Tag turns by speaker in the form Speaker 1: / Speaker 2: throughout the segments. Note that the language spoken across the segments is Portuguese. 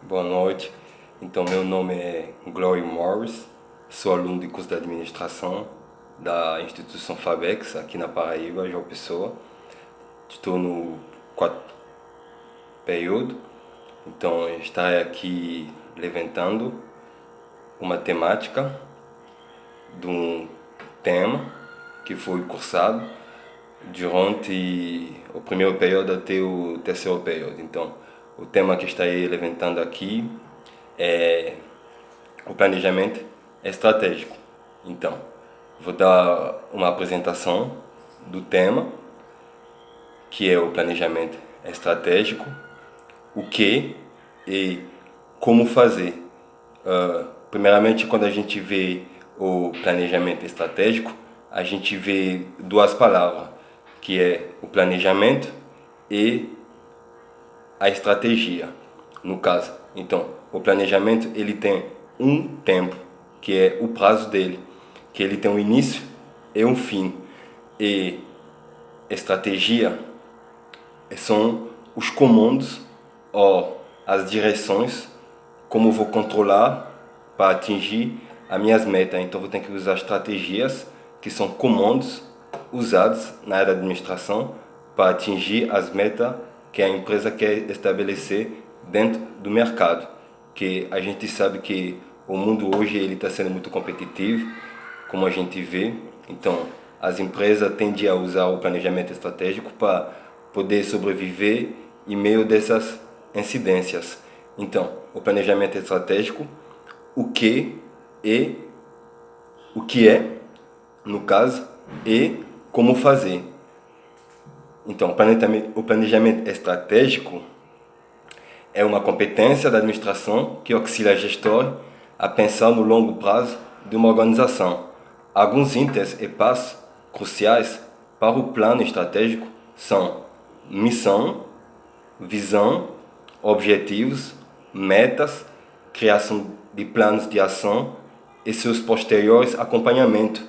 Speaker 1: Boa noite. Então, meu nome é Glory Morris, sou aluno de curso de administração da instituição Fabex, aqui na Paraíba, João Pessoa. Estou no quarto período, então estarei aqui levantando uma temática de um tema que foi cursado durante o primeiro período até o terceiro período. Então, o tema que estarei levantando aqui é o planejamento estratégico. Então, vou dar uma apresentação do tema, que é o planejamento estratégico, o que e como fazer. Primeiramente, quando a gente vê o planejamento estratégico, a gente vê duas palavras, que é o planejamento e a estratégia, no caso. Então, o planejamento ele tem um tempo, que é o prazo dele, que ele tem um início e um fim. E estratégia são os comandos ou as direções como eu vou controlar para atingir as minhas metas. Então, vou ter que usar estratégias que são comandos usados na área da administração para atingir as metas que a empresa quer estabelecer dentro do mercado. Que a gente sabe que o mundo hoje ele está sendo muito competitivo, como a gente vê. Então, as empresas tendem a usar o planejamento estratégico para poder sobreviver em meio dessas incidências. Então, o planejamento estratégico, o que e o que é, no caso, e como fazer. Então, o planejamento estratégico é uma competência da administração que auxilia gestor a pensar no longo prazo de uma organização. Alguns itens e passos cruciais para o plano estratégico são missão, visão, objetivos, metas, criação de planos de ação e seus posteriores acompanhamento.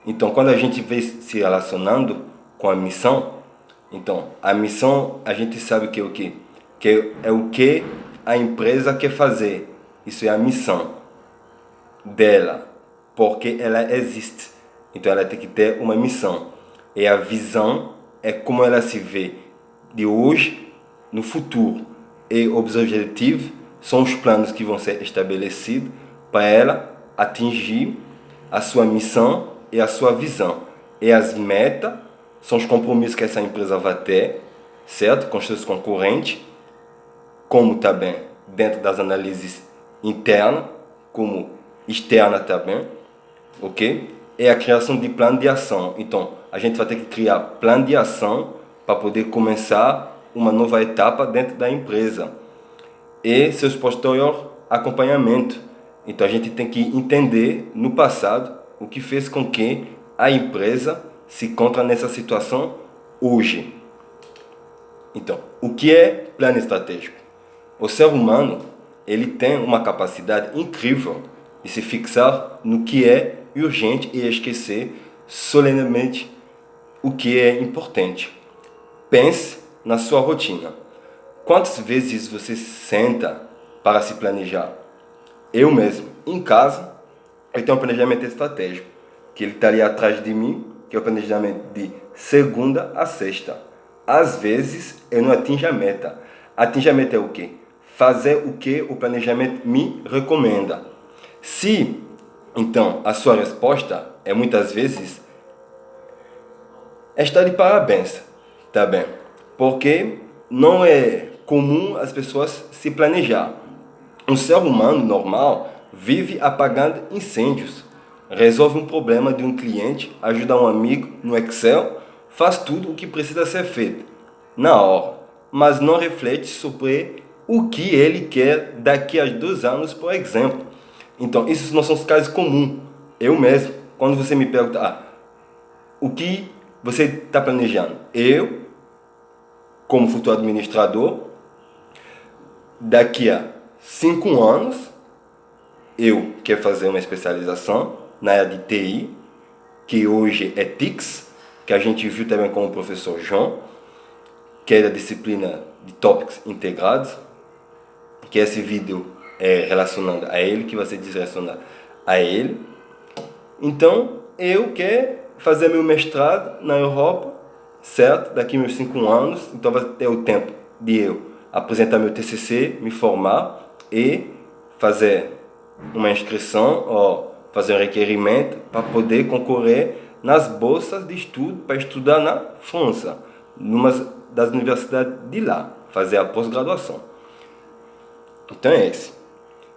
Speaker 1: Então, quando a gente vê se relacionando com a missão, então, a missão a gente sabe que é o quê? Que é o que a empresa quer fazer. Isso é a missão dela, porque ela existe. Então, ela tem que ter uma missão. E a visão é como ela se vê de hoje no futuro. E os objetivos são os planos que vão ser estabelecidos para ela atingir a sua missão e a sua visão. E as metas são os compromissos que essa empresa vai ter, certo? Com os seus concorrentes, como também dentro das análises internas, como externa também, ok? É a criação de plano de ação. Então, a gente vai ter que criar plano de ação para poder começar uma nova etapa dentro da empresa e seus posteriores acompanhamento. Então, a gente tem que entender no passado o que fez com que a empresa se encontra nessa situação hoje. Então, o que é plano estratégico? O ser humano ele tem uma capacidade incrível de se fixar no que é urgente e esquecer solenemente o que é importante. Pense na sua rotina. Quantas vezes você senta para se planejar? Eu mesmo, em casa, eu tenho um planejamento estratégico, que ele está ali atrás de mim, que é o planejamento de segunda a sexta. Às vezes, eu não atingo a meta. Atingir a meta é o quê? Fazer o que o planejamento me recomenda. Se, então, a sua resposta é muitas vezes, está de parabéns, tá bem? Porque não é comum as pessoas se planejar. Um ser humano normal vive apagando incêndios, resolve um problema de um cliente, ajuda um amigo no Excel, faz tudo o que precisa ser feito na hora, mas não reflete sobre o que ele quer daqui a 2 anos, por exemplo. Então, esses não são os casos comuns. Eu mesmo, quando você me pergunta, o que você está planejando? Eu, como futuro administrador, daqui a 5 anos, eu quero fazer uma especialização na área de TI, que hoje é TICS, que a gente viu também com o professor João, que é da disciplina de Tópicos Integrados. que esse vídeo é relacionado a ele, que vai ser direcionado a ele. Então, eu quero fazer meu mestrado na Europa, certo? Daqui a meus 5 anos, então vai ter o tempo de eu apresentar meu TCC, me formar e fazer uma inscrição ou fazer um requerimento para poder concorrer nas bolsas de estudo para estudar na França, numa das universidades de lá, fazer a pós-graduação. Então é esse.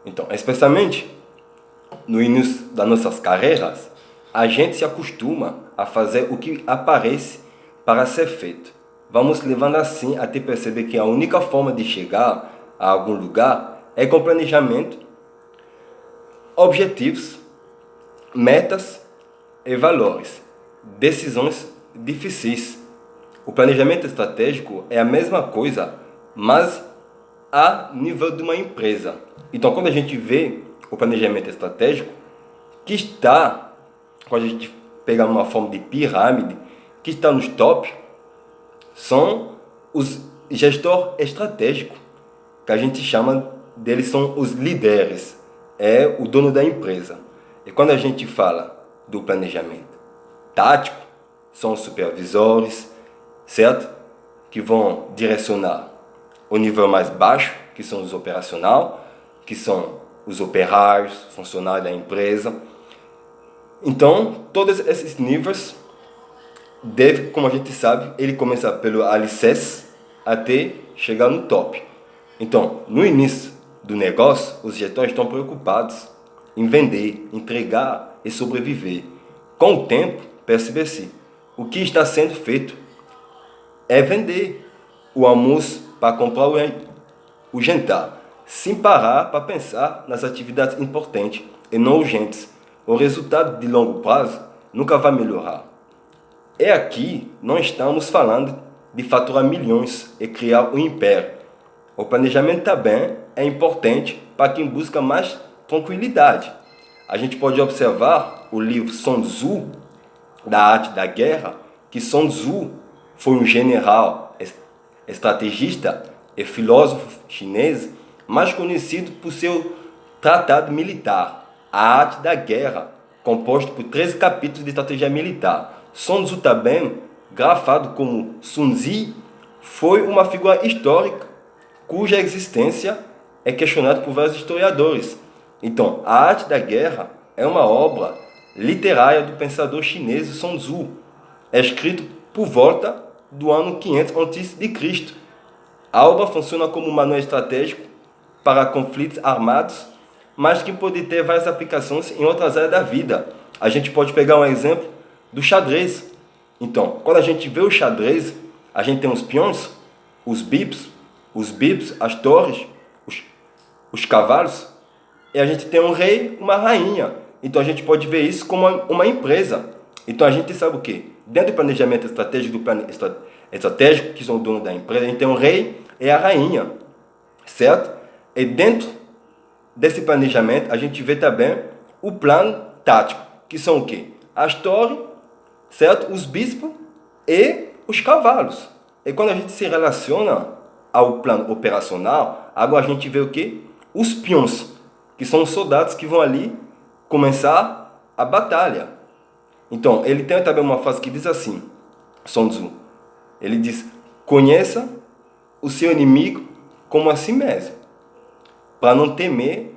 Speaker 1: Então, especialmente no início das nossas carreiras, a gente se acostuma a fazer o que aparece para ser feito. Vamos levando assim até perceber que a única forma de chegar a algum lugar é com planejamento, objetivos, metas e valores, decisões difíceis. O planejamento estratégico é a mesma coisa, mas a nível de uma empresa. Então, quando a gente vê o planejamento estratégico, que está, quando a gente pegar uma forma de pirâmide, que está nos top, são os gestores estratégicos, que a gente chama deles, são os líderes, é o dono da empresa. E quando a gente fala do planejamento tático, são os supervisores, certo? Que vão direcionar o nível mais baixo, que são os operacional, que são os operários, funcionários da empresa. Então, todos esses níveis deve, como a gente sabe, ele começa pelo alicerce até chegar no top. Então, no início do negócio, os gestores estão preocupados em vender, entregar e sobreviver. Com o tempo, percebe-se, o que está sendo feito é vender o almoço para comprar o jantar, sem parar para pensar nas atividades importantes e não urgentes. O resultado de longo prazo nunca vai melhorar. E aqui não estamos falando de faturar milhões e criar um império. O planejamento também é importante para quem busca mais tranquilidade. A gente pode observar o livro Sun Tzu, da arte da guerra, que Sun Tzu foi um general, estrategista e filósofo chinês, mais conhecido por seu tratado militar, A Arte da Guerra, composto por 13 capítulos de estratégia militar. Sun Tzu também, grafado como Sun Tzu, foi uma figura histórica cuja existência é questionada por vários historiadores. Então, A Arte da Guerra é uma obra literária do pensador chinês Sun Tzu, escrito por volta do ano 500 a.C. A obra funciona como um manual estratégico para conflitos armados, mas que pode ter várias aplicações em outras áreas da vida. A gente pode pegar um exemplo do xadrez. Então, quando a gente vê o xadrez, a gente tem os peões, os bips, as torres, os cavalos, e a gente tem um rei, uma rainha. Então a gente pode ver isso como uma empresa. Então a gente sabe o quê? Dentro do planejamento estratégico, estratégico, que são o dono da empresa, a gente tem o rei e a rainha, certo? E dentro desse planejamento, a gente vê também o plano tático, que são o quê? As torres, certo? Os bispos e os cavalos. E quando a gente se relaciona ao plano operacional, agora a gente vê o quê? Os peões, que são os soldados que vão ali começar a batalha. Então, ele tem também uma frase que diz assim, Sun Tzu, ele diz, conheça o seu inimigo como a si mesmo, para não temer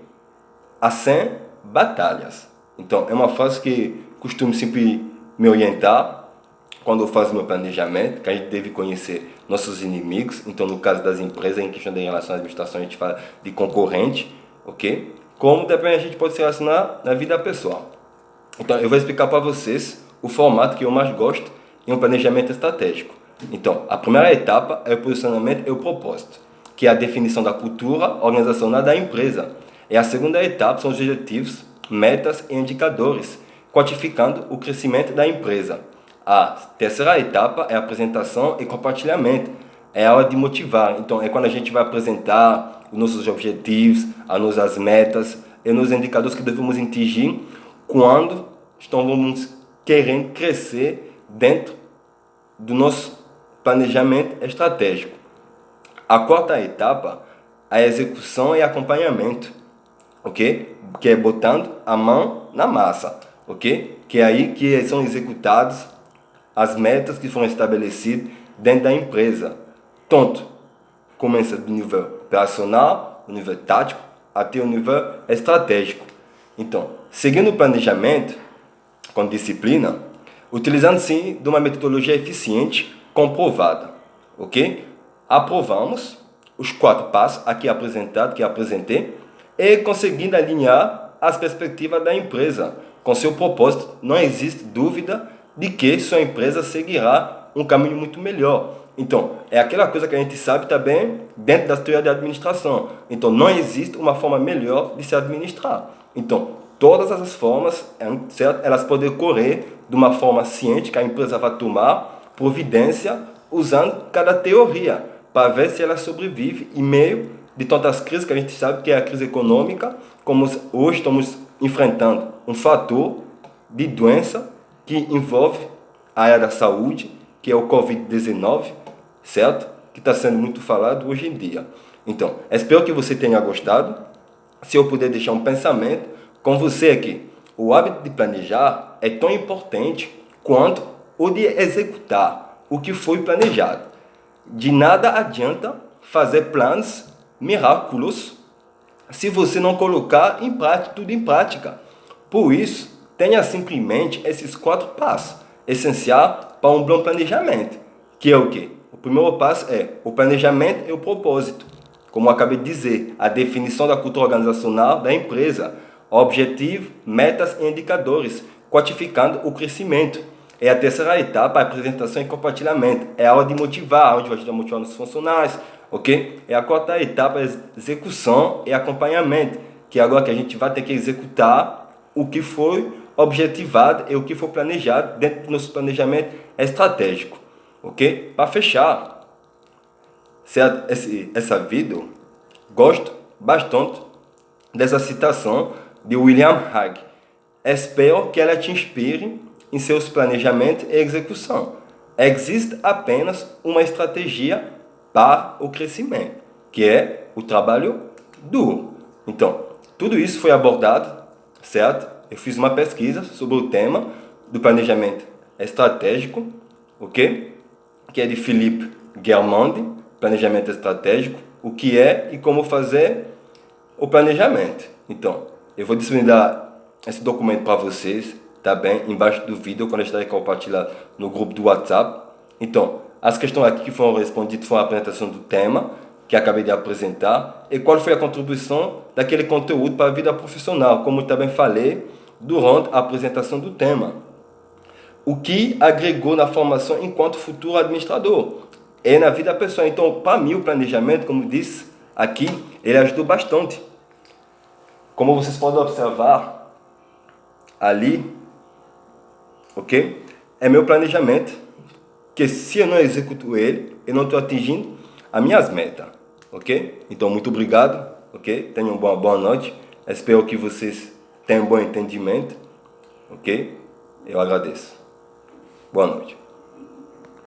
Speaker 1: as 100 batalhas. Então, é uma frase que costumo sempre me orientar quando eu faço meu planejamento, que a gente deve conhecer nossos inimigos. Então, no caso das empresas, em questão de relação à administração, a gente fala de concorrente, ok? Como também a gente pode se relacionar na vida pessoal. Então, eu vou explicar para vocês o formato que eu mais gosto em um planejamento estratégico. Então, a primeira etapa é o posicionamento e o propósito, que é a definição da cultura organizacional da empresa. E a segunda etapa são os objetivos, metas e indicadores, quantificando o crescimento da empresa. A terceira etapa é a apresentação e compartilhamento. É a hora de motivar. Então, é quando a gente vai apresentar os nossos objetivos, as nossas metas e os indicadores que devemos atingir quando estamos querendo crescer dentro do nosso planejamento estratégico. A quarta etapa a execução e acompanhamento, ok? Que é botando a mão na massa, ok? Que é aí que são executadas as metas que foram estabelecidas dentro da empresa. Tanto começa do nível operacional, do nível tático, até o nível estratégico. Então, seguindo o planejamento com disciplina, utilizando sim de uma metodologia eficiente comprovada, ok? Aprovamos os 4 passos aqui apresentados, que apresentei, e conseguindo alinhar as perspectivas da empresa com seu propósito. Não existe dúvida de que sua empresa seguirá um caminho muito melhor. Então, é aquela coisa que a gente sabe também dentro das teorias de administração. Então, não existe uma forma melhor de se administrar. Então, todas as formas, certo? Elas podem ocorrer de uma forma ciente que a empresa vai tomar providência usando cada teoria para ver se ela sobrevive em meio de tantas crises que a gente sabe que é a crise econômica, como hoje estamos enfrentando um fator de doença que envolve a área da saúde, que é o Covid-19, certo? Que está sendo muito falado hoje em dia. Então, espero que você tenha gostado. Se eu puder deixar um pensamento com você aqui, o hábito de planejar é tão importante quanto o de executar o que foi planejado. De nada adianta fazer planos miraculosos se você não colocar em prática, tudo em prática. Por isso, tenha simplesmente esses 4 passos essenciais para um bom planejamento, que é o quê? O primeiro passo é o planejamento e o propósito. Como eu acabei de dizer, a definição da cultura organizacional da empresa, objetivo, metas e indicadores, quantificando o crescimento. É a terceira etapa, a apresentação e compartilhamento. É a hora de motivar, onde a gente vai motivar nossos funcionários, ok? É a quarta etapa, a execução e acompanhamento, que é agora que a gente vai ter que executar o que foi objetivado e o que foi planejado dentro do nosso planejamento estratégico, ok? Para fechar essa vídeo, gosto bastante dessa citação de William Hague. Espero que ela te inspire em seus planejamentos e execução. Existe apenas uma estratégia para o crescimento, que é o trabalho duro. Então, tudo isso foi abordado, certo? Eu fiz uma pesquisa sobre o tema do planejamento estratégico, ok? Que é de Philippe Germandi, planejamento estratégico, o que é e como fazer o planejamento. Então, eu vou disponibilizar esse documento para vocês, tá bem? Embaixo do vídeo, quando eu estarei compartilhando no grupo do WhatsApp. Então, as questões aqui que foram respondidas foram a apresentação do tema, que acabei de apresentar, e qual foi a contribuição daquele conteúdo para a vida profissional, como eu também falei durante a apresentação do tema. O que agregou na formação enquanto futuro administrador e na vida pessoal. Então, para mim, o planejamento, como disse aqui, ele ajudou bastante. Como vocês podem observar ali, ok? É meu planejamento, que se eu não executo ele, eu não estou atingindo as minhas metas, ok? Então, muito obrigado, ok? Tenham uma boa noite. Espero que vocês tenham um bom entendimento, ok? Eu agradeço. Boa noite.